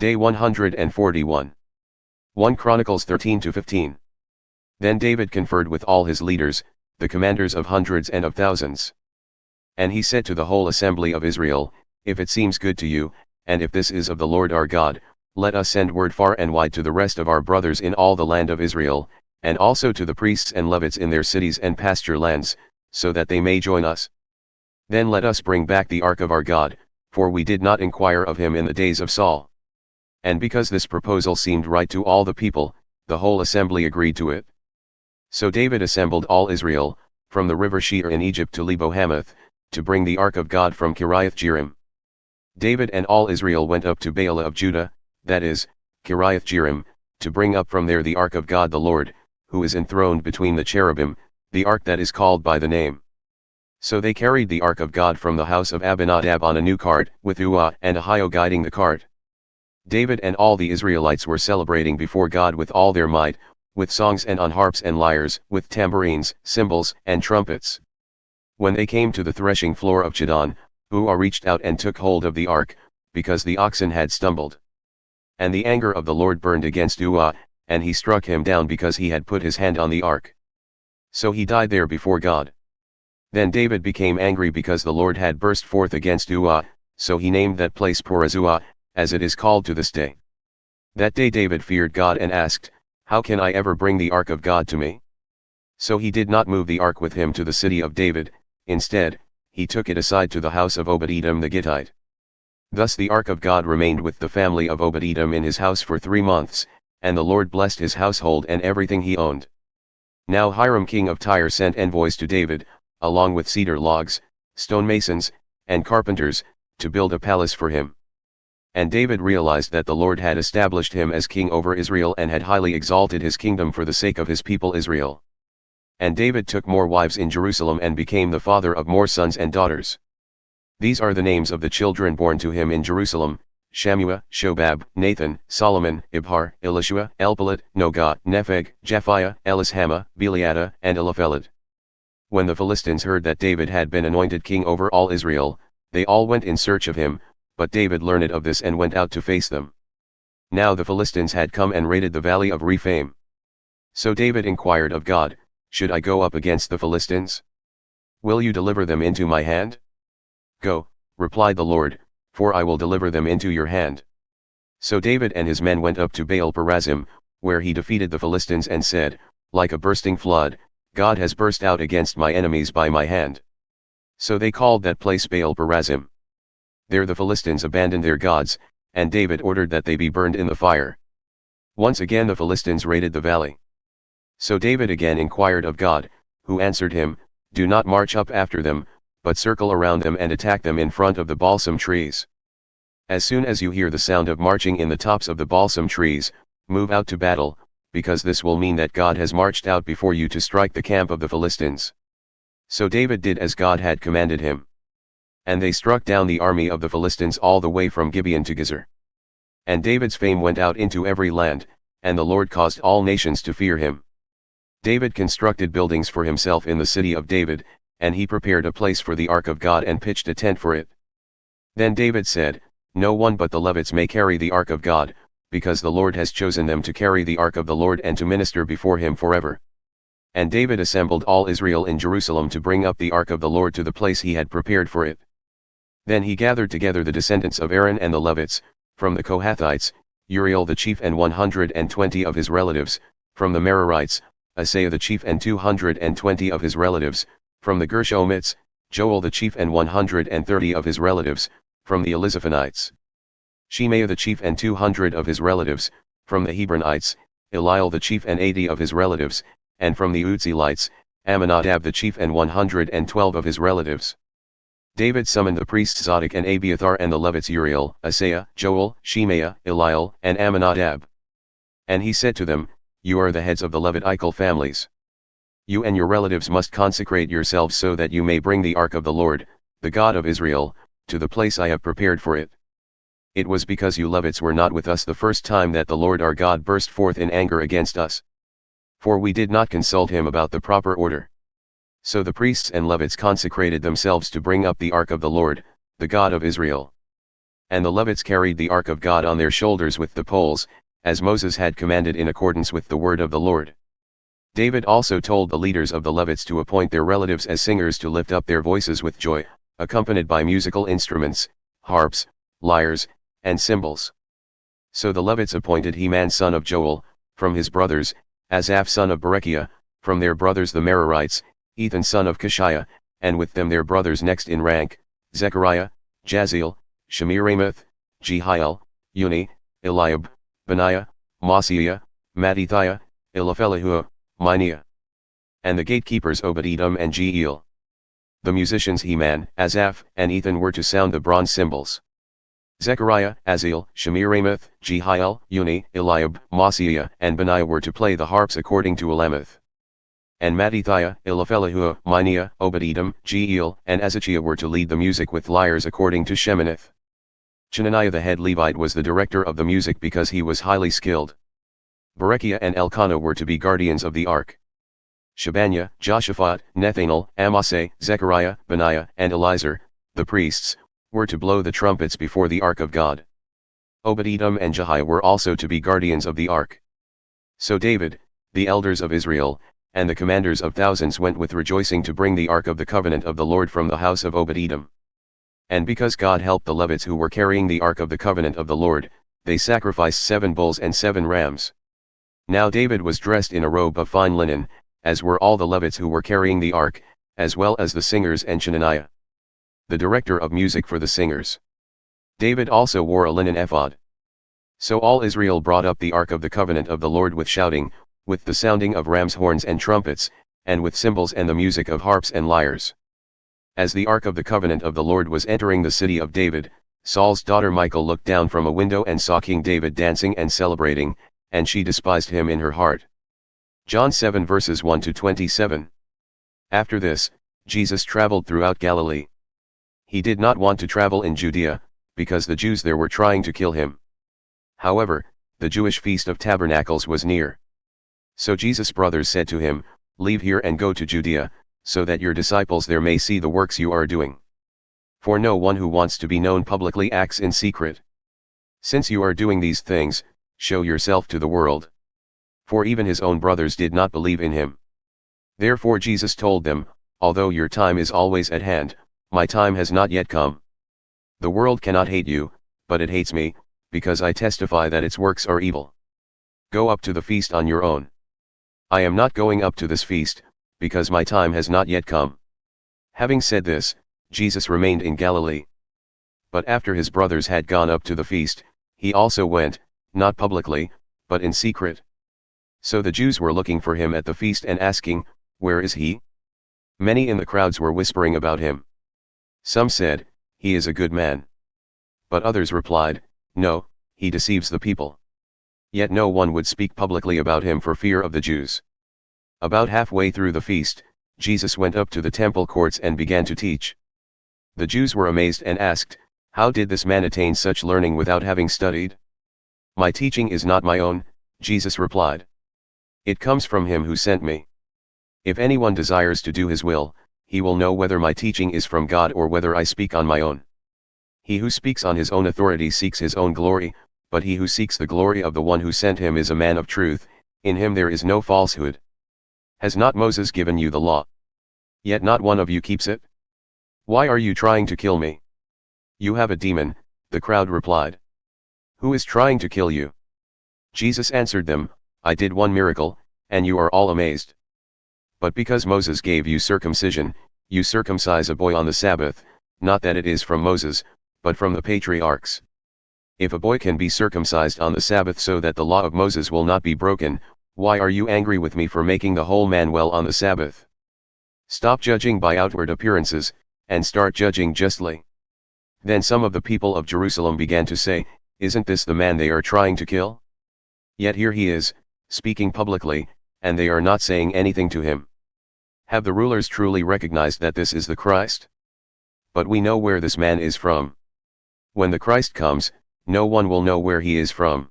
Day 141. 1 Chronicles 13-15. Then David conferred with all his leaders, the commanders of hundreds and of thousands. And he said to the whole assembly of Israel, If it seems good to you, and if this is of the Lord our God, let us send word far and wide to the rest of our brothers in all the land of Israel, and also to the priests and Levites in their cities and pasture lands, so that they may join us. Then let us bring back the ark of our God, for we did not inquire of him in the days of Saul. And because this proposal seemed right to all the people, the whole assembly agreed to it. So David assembled all Israel, from the River Shihor in Egypt to Lebo-hamath, to bring the ark of God from Kiriath-jearim. David and all Israel went up to Baalah of Judah, that is, Kiriath-jearim, to bring up from there the ark of God the Lord, who is enthroned between the cherubim, the ark that is called by the name. So they carried the ark of God from the house of Abinadab on a new cart, with Uzzah and Ahio guiding the cart. David and all the Israelites were celebrating before God with all their might, with songs and on harps and lyres, with tambourines, cymbals, and trumpets. When they came to the threshing floor of Chidon, Uzzah reached out and took hold of the ark, because the oxen had stumbled. And the anger of the Lord burned against Uzzah, and he struck him down because he had put his hand on the ark. So he died there before God. Then David became angry because the Lord had burst forth against Uzzah, so he named that place Perez-uzzah, as it is called to this day. That day David feared God and asked, How can I ever bring the ark of God to me? So he did not move the ark with him to the city of David, instead, he took it aside to the house of Obed-edom the Gittite. Thus the ark of God remained with the family of Obed-edom in his house for 3 months, and the Lord blessed his household and everything he owned. Now Hiram king of Tyre sent envoys to David, along with cedar logs, stonemasons, and carpenters, to build a palace for him. And David realized that the Lord had established him as king over Israel and had highly exalted his kingdom for the sake of his people Israel. And David took more wives in Jerusalem and became the father of more sons and daughters. These are the names of the children born to him in Jerusalem: Shammua, Shobab, Nathan, Solomon, Ibhar, Elishua, Elpalet, Nogah, Nepheg, Japhiah, Elishama, Beliada, and Elipheled. When the Philistines heard that David had been anointed king over all Israel, they all went in search of him, but David learned of this and went out to face them. Now the Philistines had come and raided the Valley of Rephaim. So David inquired of God, Should I go up against the Philistines? Will you deliver them into my hand? Go, replied the Lord, for I will deliver them into your hand. So David and his men went up to Baal-perazim, where he defeated the Philistines and said, Like a bursting flood, God has burst out against my enemies by my hand. So they called that place Baal-perazim. There the Philistines abandoned their gods, and David ordered that they be burned in the fire. Once again the Philistines raided the valley. So David again inquired of God, who answered him, Do not march up after them, but circle around them and attack them in front of the balsam trees. As soon as you hear the sound of marching in the tops of the balsam trees, move out to battle, because this will mean that God has marched out before you to strike the camp of the Philistines. So David did as God had commanded him. And they struck down the army of the Philistines all the way from Gibeon to Gezer. And David's fame went out into every land, and the Lord caused all nations to fear him. David constructed buildings for himself in the city of David, and he prepared a place for the ark of God and pitched a tent for it. Then David said, No one but the Levites may carry the ark of God, because the Lord has chosen them to carry the ark of the Lord and to minister before him forever. And David assembled all Israel in Jerusalem to bring up the ark of the Lord to the place he had prepared for it. Then he gathered together the descendants of Aaron and the Levites, from the Kohathites, Uriel the chief and 120 of his relatives, from the Merarites, Asaiah the chief and 220 of his relatives, from the Gershomites, Joel the chief and 130 of his relatives, from the Elizaphanites, Shemaiah the chief and 200 of his relatives, from the Hebronites, Eliel the chief and 80 of his relatives, and from the Uzzielites, Abinadab the chief and 112 of his relatives. David summoned the priests Zadok and Abiathar and the Levites Uriel, Asaiah, Joel, Shemaiah, Eliel, and Abinadab. And he said to them, You are the heads of the Levitical families. You and your relatives must consecrate yourselves so that you may bring the ark of the Lord, the God of Israel, to the place I have prepared for it. It was because you Levites were not with us the first time that the Lord our God burst forth in anger against us. For we did not consult him about the proper order. So the priests and Levites consecrated themselves to bring up the ark of the Lord, the God of Israel. And the Levites carried the ark of God on their shoulders with the poles, as Moses had commanded in accordance with the word of the Lord. David also told the leaders of the Levites to appoint their relatives as singers to lift up their voices with joy, accompanied by musical instruments, harps, lyres, and cymbals. So the Levites appointed Heman son of Joel, from his brothers, Asaph son of Berechiah, from their brothers the Merarites, Ethan son of Kishiah, and with them their brothers next in rank, Zechariah, Jaziel, Shemiramoth, Jehiel, Uni, Eliab, Benaiah, Maaseiah, Mattithiah, Eliphelehu, Minea. And the gatekeepers Obed-edom and Jeiel. The musicians Heman, Asaph, and Ethan were to sound the bronze cymbals. Zechariah, Aziel, Shemiramoth, Jehiel, Uni, Eliab, Maaseiah, and Benaiah were to play the harps according to Elamoth. And Mattithiah, Eliphelehu, Minea, Obed-edom, Jeiel, and Azachiah were to lead the music with lyres according to Sheminith. Chenaniah the head Levite was the director of the music because he was highly skilled. Berechiah and Elkanah were to be guardians of the ark. Shebaniah, Joshaphat, Nethanel, Amasai, Zechariah, Benaiah, and Eliezer, the priests, were to blow the trumpets before the ark of God. Obed-edom and Jehiel were also to be guardians of the ark. So David, the elders of Israel, and the commanders of thousands went with rejoicing to bring the ark of the covenant of the Lord from the house of Obed-edom. And because God helped the Levites who were carrying the ark of the covenant of the Lord, they sacrificed 7 bulls and 7 rams. Now David was dressed in a robe of fine linen, as were all the Levites who were carrying the ark, as well as the singers and Chenaniah, the director of music for the singers. David also wore a linen ephod. So all Israel brought up the ark of the covenant of the Lord with shouting, with the sounding of ram's horns and trumpets, and with cymbals and the music of harps and lyres. As the ark of the covenant of the Lord was entering the city of David, Saul's daughter Michal looked down from a window and saw King David dancing and celebrating, and she despised him in her heart. John 7 verses 1 to 27. After this, Jesus traveled throughout Galilee. He did not want to travel in Judea, because the Jews there were trying to kill him. However, the Jewish Feast of Tabernacles was near. So Jesus' brothers said to him, "Leave here and go to Judea, so that your disciples there may see the works you are doing. For no one who wants to be known publicly acts in secret. Since you are doing these things, show yourself to the world." For even his own brothers did not believe in him. Therefore Jesus told them, "Although your time is always at hand, my time has not yet come. The world cannot hate you, but it hates me, because I testify that its works are evil. Go up to the feast on your own. I am not going up to this feast, because my time has not yet come." Having said this, Jesus remained in Galilee. But after his brothers had gone up to the feast, he also went, not publicly, but in secret. So the Jews were looking for him at the feast and asking, "Where is he?" Many in the crowds were whispering about him. Some said, "He is a good man." But others replied, "No, he deceives the people." Yet no one would speak publicly about him for fear of the Jews. About halfway through the feast, Jesus went up to the temple courts and began to teach. The Jews were amazed and asked, "How did this man attain such learning without having studied?" "My teaching is not my own," Jesus replied. "It comes from him who sent me. If anyone desires to do his will, he will know whether my teaching is from God or whether I speak on my own. He who speaks on his own authority seeks his own glory, but he who seeks the glory of the one who sent him is a man of truth, in him there is no falsehood. Has not Moses given you the law? Yet not one of you keeps it? Why are you trying to kill me?" "You have a demon," the crowd replied. "Who is trying to kill you?" Jesus answered them, "I did one miracle, and you are all amazed. But because Moses gave you circumcision, you circumcise a boy on the Sabbath, not that it is from Moses, but from the patriarchs. If a boy can be circumcised on the Sabbath so that the law of Moses will not be broken, why are you angry with me for making the whole man well on the Sabbath? Stop judging by outward appearances, and start judging justly." Then some of the people of Jerusalem began to say, "Isn't this the man they are trying to kill? Yet here he is, speaking publicly, and they are not saying anything to him. Have the rulers truly recognized that this is the Christ? But we know where this man is from. When the Christ comes, no one will know where he is from."